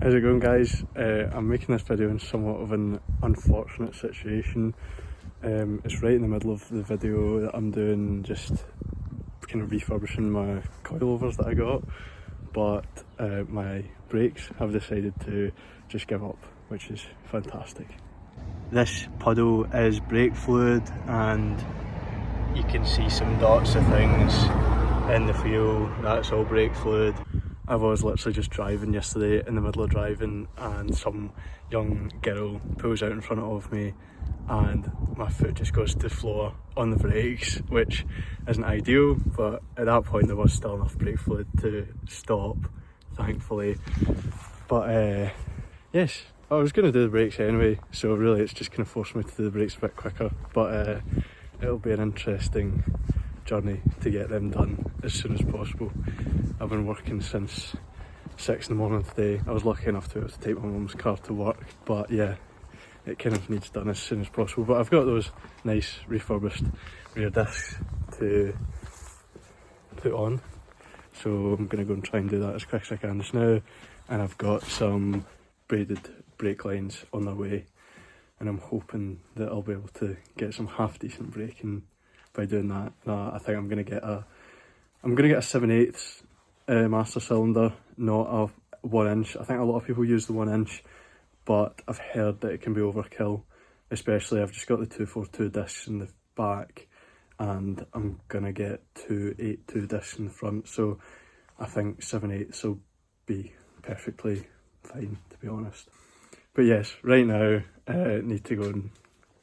How's it going, guys? I'm making this video in somewhat of an unfortunate situation. It's right in the middle of the video that I'm doing, just kind of refurbishing my coilovers that I got, but my brakes have decided to just give up, which is fantastic. This puddle is brake fluid, and you can see some dots of things in the fuel. That's all brake fluid. I was literally just driving yesterday, in the middle of driving, and some young girl pulls out in front of me and my foot just goes to the floor on the brakes, which isn't ideal, but at that point there was still enough brake fluid to stop, thankfully. But yes, I was going to do the brakes anyway, so really it's just kind of forced me to do the brakes a bit quicker, but it'll be an interesting journey to get them done as soon as possible. I've been working since 6 in the morning today. I was lucky enough to be able to take my mum's car to work, but yeah, it kind of needs done as soon as possible. But I've got those nice refurbished rear discs to put on, so I'm going to go and try and do that as quick as I can just now. And I've got some braided brake lines on their way, and I'm hoping that I'll be able to get some half decent braking by doing that. I think I'm going to get a 7/8 master cylinder, not a 1 inch. I think a lot of people use the 1 inch, but I've heard that it can be overkill, especially I've just got the 242 discs in the back, and I'm gonna get 282 discs in the front, so I think 7/8 will be perfectly fine, to be honest. But yes, right now I need to go and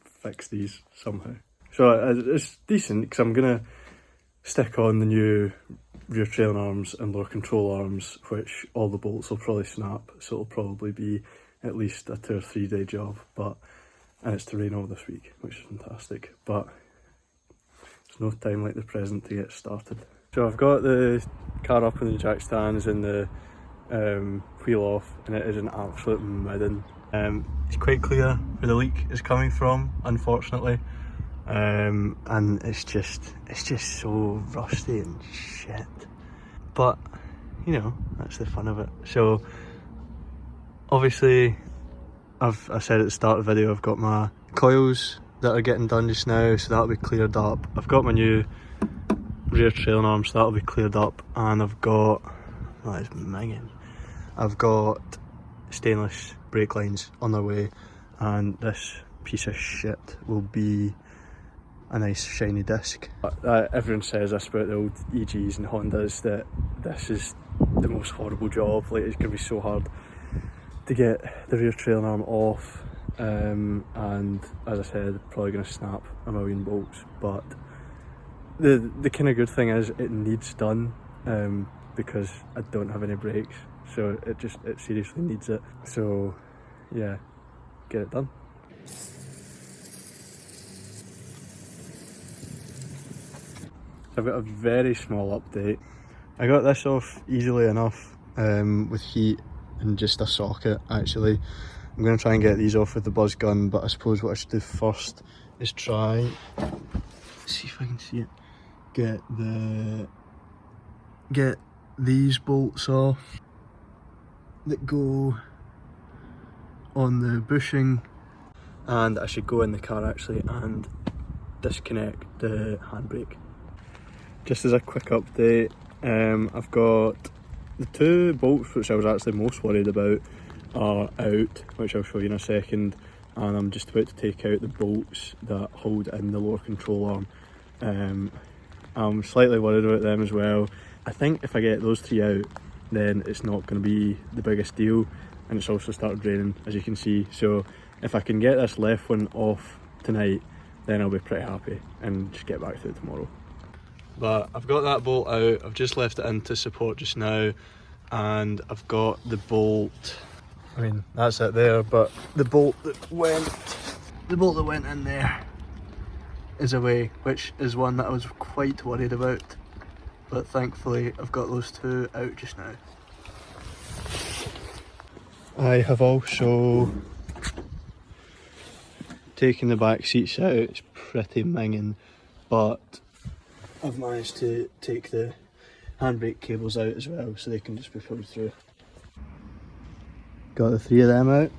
fix these somehow. So it's decent because I'm gonna stick on the new rear trailing arms and lower control arms, which all the bolts will probably snap, so it'll probably be at least a 2 or 3 day job, and it's to rain all this week, which is fantastic, but there's no time like the present to get started. So I've got the car up in the jack stands and the wheel off, and it is an absolute midden. It's quite clear where the leak is coming from, unfortunately. And it's just so rusty and shit, but you know, that's the fun of it. So obviously I said at the start of the video, I've got my coils that are getting done just now, so that'll be cleared up. I've got my new rear trailing arm, so that'll be cleared up, and I've got, oh, it's minging, I've got stainless brake lines on their way, and this piece of shit will be a nice shiny disc. Everyone says this about the old EGs and Hondas, that this is the most horrible job. Like, it's going to be so hard to get the rear trailing arm off, and as I said, probably going to snap a million bolts. But the kind of good thing is it needs done, because I don't have any brakes, so it seriously needs it. So yeah, get it done. I've got a very small update. I got this off easily enough, with heat and just a socket actually. I'm going to try and get these off with the buzz gun, but I suppose what I should do first is try, see if I can see it, get these bolts off that go on the bushing, and I should go in the car actually and disconnect the handbrake. Just as a quick update, I've got the 2 bolts which I was actually most worried about are out, which I'll show you in a second, and I'm just about to take out the bolts that hold in the lower control arm. I'm slightly worried about them as well. I think if I get those 3 out, then it's not going to be the biggest deal, and it's also started raining, as you can see, so if I can get this left one off tonight, then I'll be pretty happy and just get back to it tomorrow. But I've got that bolt out, I've just left it in to support just now, and I've got the bolt, I mean that's it there, but the bolt that went in there is away, which is one that I was quite worried about, but thankfully I've got those 2 out just now. I have also taken the back seats out. It's pretty minging, but I've managed to take the handbrake cables out as well, so they can just be pulled through. got the 3 of them out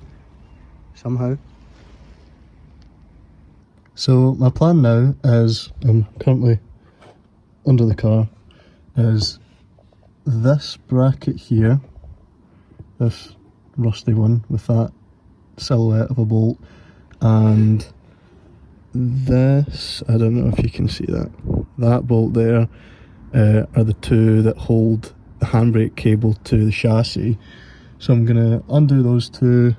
somehow. So my plan now is, I'm currently under the car, is this bracket here, this rusty one with that silhouette of a bolt, and this, I don't know if you can see that bolt there, are the 2 that hold the handbrake cable to the chassis. So I'm going to undo those 2.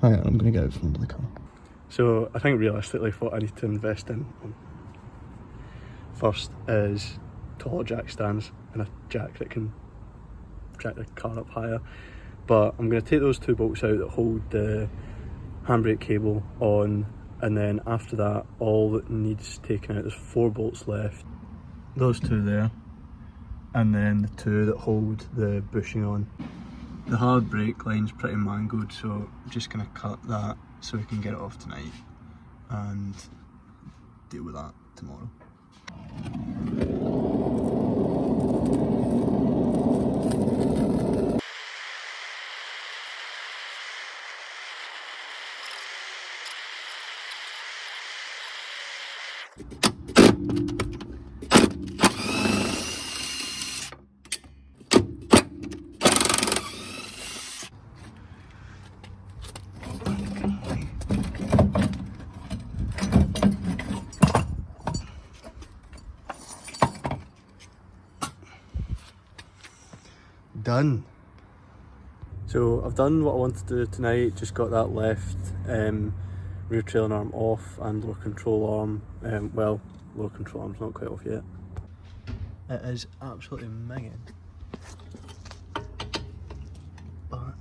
Hang on, I'm going to get out from under the car. So I think realistically what I need to invest in first is taller jack stands and a jack that can jack the car up higher. But I'm going to take those 2 bolts out that hold the handbrake cable on, and then after that all that needs taken out, there's 4 bolts left. Those 2 there, and then the 2 that hold the bushing on. The hard brake line's pretty mangled, so I'm just going to cut that so we can get it off tonight and deal with that tomorrow. Done. So I've done what I wanted to do tonight, just got that left rear trailing arm off and lower control arm, well, lower control arm's not quite off yet. It is absolutely minging, but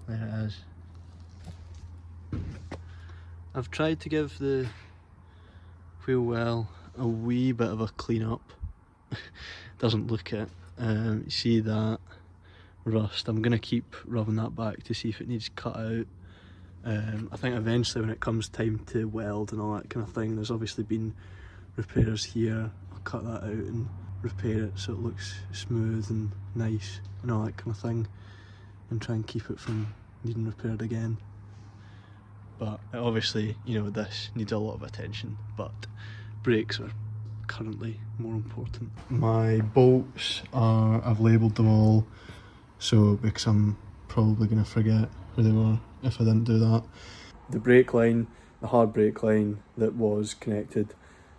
there it is. I've tried to give the wheel well a wee bit of a clean up. Doesn't look it. You see that rust? I'm going to keep rubbing that back to see if it needs cut out. I think eventually when it comes time to weld and all that kind of thing, there's obviously been repairs here. I'll cut that out and repair it so it looks smooth and nice and all that kind of thing, and try and keep it from needing repaired again. But obviously, you know, this needs a lot of attention, but brakes are currently more important. My bolts are, I've labelled them all, so because I'm probably going to forget who they were if I didn't do that. The brake line, the hard brake line that was connected,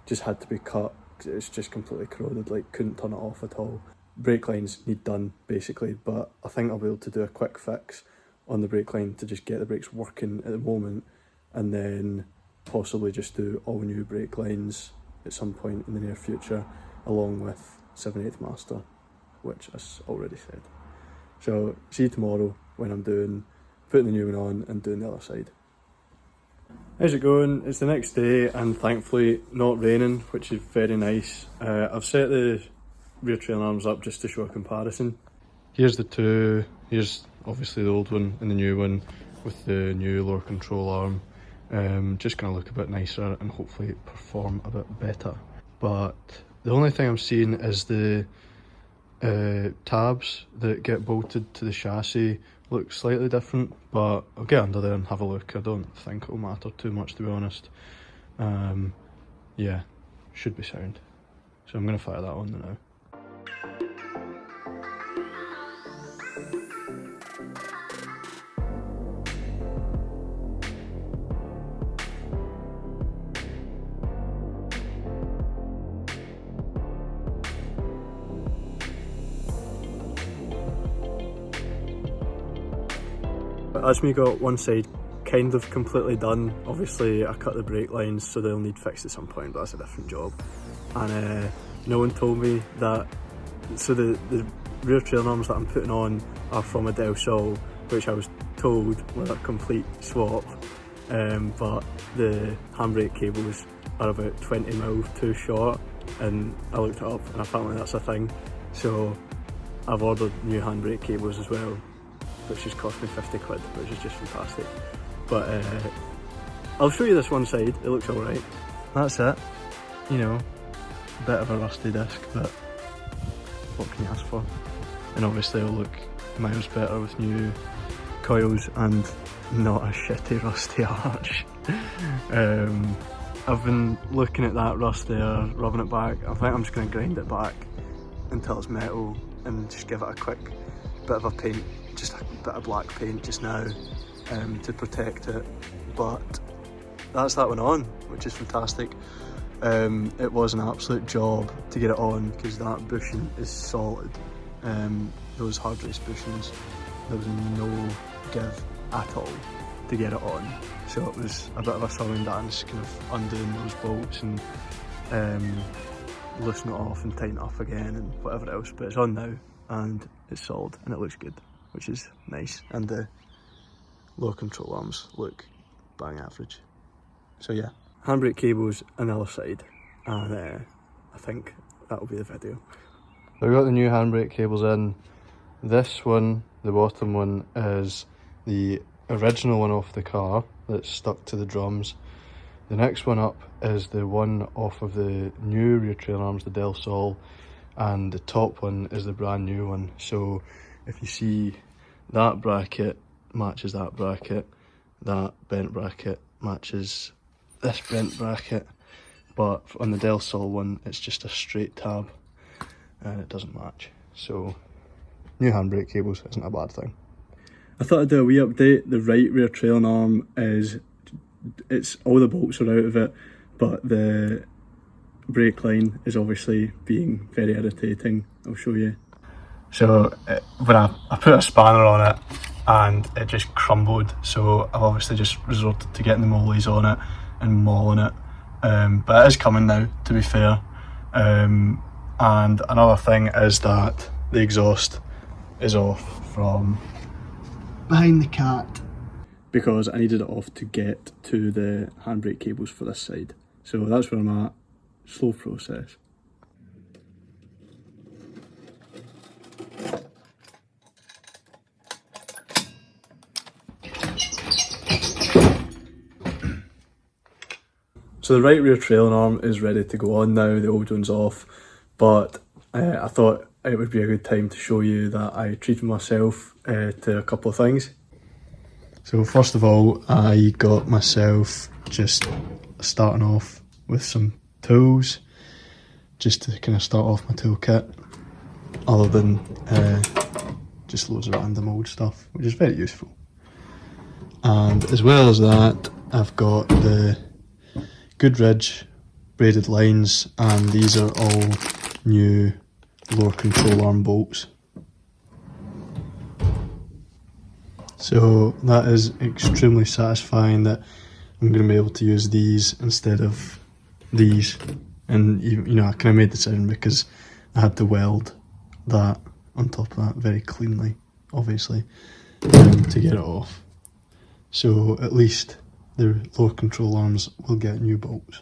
just had to be cut because it's just completely corroded, like couldn't turn it off at all. Brake lines need done basically, but I think I'll be able to do a quick fix on the brake line to just get the brakes working at the moment, and then possibly just do all new brake lines at some point in the near future, along with 7/8 master, which as already said. So see you tomorrow when I'm putting the new one on and doing the other side. How's it going? It's the next day and thankfully not raining, which is very nice. I've set the rear trailing arms up just to show a comparison. Here's the 2, here's obviously the old one and the new one with the new lower control arm. Just going to look a bit nicer and hopefully perform a bit better. But the only thing I'm seeing is the tabs that get bolted to the chassis look slightly different, but I'll get under there and have a look. I don't think it'll matter too much, to be honest. Yeah, should be sound. So I'm going to fire that on now. That's me got one side kind of completely done. Obviously I cut the brake lines so they'll need fixed at some point, but that's a different job. And no one told me that, so the rear trailing arms that I'm putting on are from a Del Sol, which I was told were a complete swap, but the handbrake cables are about 20 mil too short, and I looked it up and apparently that's a thing. So I've ordered new handbrake cables as well, which has cost me 50 quid, which is just fantastic. But I'll show you this one side, it looks alright. That's it, you know, a bit of a rusty disc, but what can you ask for? And obviously it'll look miles better with new coils and not a shitty rusty arch. I've been looking at that rust there, rubbing it back. I think I'm just going to grind it back until it's metal and just give it a quick bit of a paint, just a bit of black paint just now to protect it. But that's that one on, which is fantastic. It was an absolute job to get it on because that bushing is solid. Those hard race bushings, there was no give at all to get it on. So it was a bit of a song and dance, kind of undoing those bolts and loosening it off and tightening it up again and whatever else. But it's on now and it's solid and it looks good, which is nice. And the lower control arms look bang average. So yeah, handbrake cables on the other side, and I think that'll be the video. So we got the new handbrake cables in. This one, the bottom one, is the original one off the car that's stuck to the drums. The next one up is the one off of the new rear trailer arms, the Del Sol, and the top one is the brand new one. So if you see that bracket matches that bracket, that bent bracket matches this bent bracket, but on the Del Sol one it's just a straight tab and it doesn't match. So new handbrake cables isn't a bad thing. I thought I'd do a wee update. The right rear trailing arm it's all the bolts are out of it, but the brake line is obviously being very irritating. I'll show you. So when I put a spanner on it and it just crumbled, so I've obviously just resorted to getting the mollies on it and mauling it, but it is coming now, to be fair. And another thing is that the exhaust is off from behind the cat because I needed it off to get to the handbrake cables for this side. So that's where I'm at. Slow process. So the right rear trailing arm is ready to go on now, the old one's off, but I thought it would be a good time to show you that I treated myself to a couple of things. So first of all, I got myself just starting off with some tools, just to kind of start off my toolkit, other than just loads of random old stuff, which is very useful. And as well as that, I've got the Goodridge braided lines, and these are all new lower control arm bolts. So that is extremely satisfying that I'm going to be able to use these instead of these. And you know, I kind of made the decision because I had to weld that on top of that very cleanly, obviously, to get it off. So at least the lower control arms will get new bolts.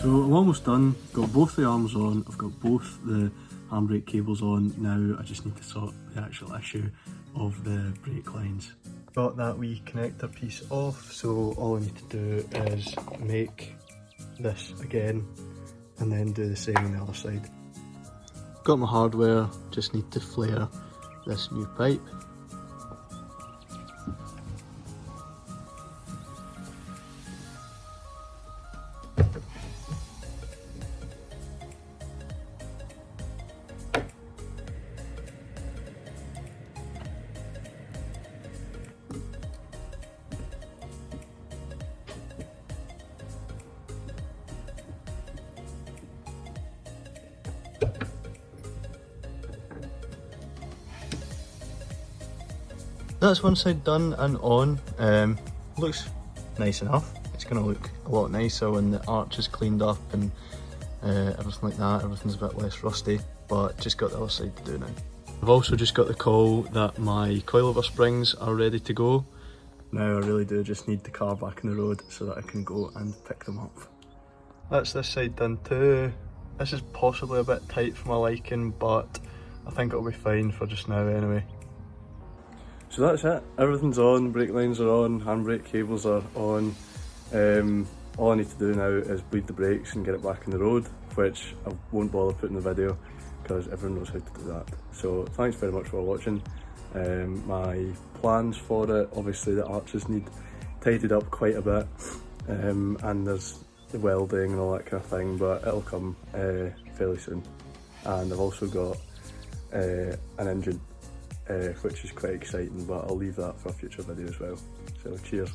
So I'm almost done, got both the arms on, I've got both the handbrake cables on. Now I just need to sort the actual issue of the brake lines. Got that wee connector piece off, so all I need to do is make this again and then do the same on the other side. Got my hardware, just need to flare this new pipe. That's one side done and on. looks nice enough. It's going to look a lot nicer when the arch is cleaned up and everything like that. Everything's a bit less rusty, but just got the other side to do now. I've also just got the call that my coilover springs are ready to go. Now I really do just need the car back in the road so that I can go and pick them up. That's this side done too. This is possibly a bit tight for my liking, but I think it'll be fine for just now anyway. So that's it, everything's on, brake lines are on, handbrake cables are on. All I need to do now is bleed the brakes and get it back in the road, which I won't bother putting in the video because everyone knows how to do that. So thanks very much for watching. My plans for it, obviously the arches need tidied up quite a bit, and there's the welding and all that kind of thing, but it'll come fairly soon. And I've also got an engine, which is quite exciting, but I'll leave that for a future video as well. So cheers.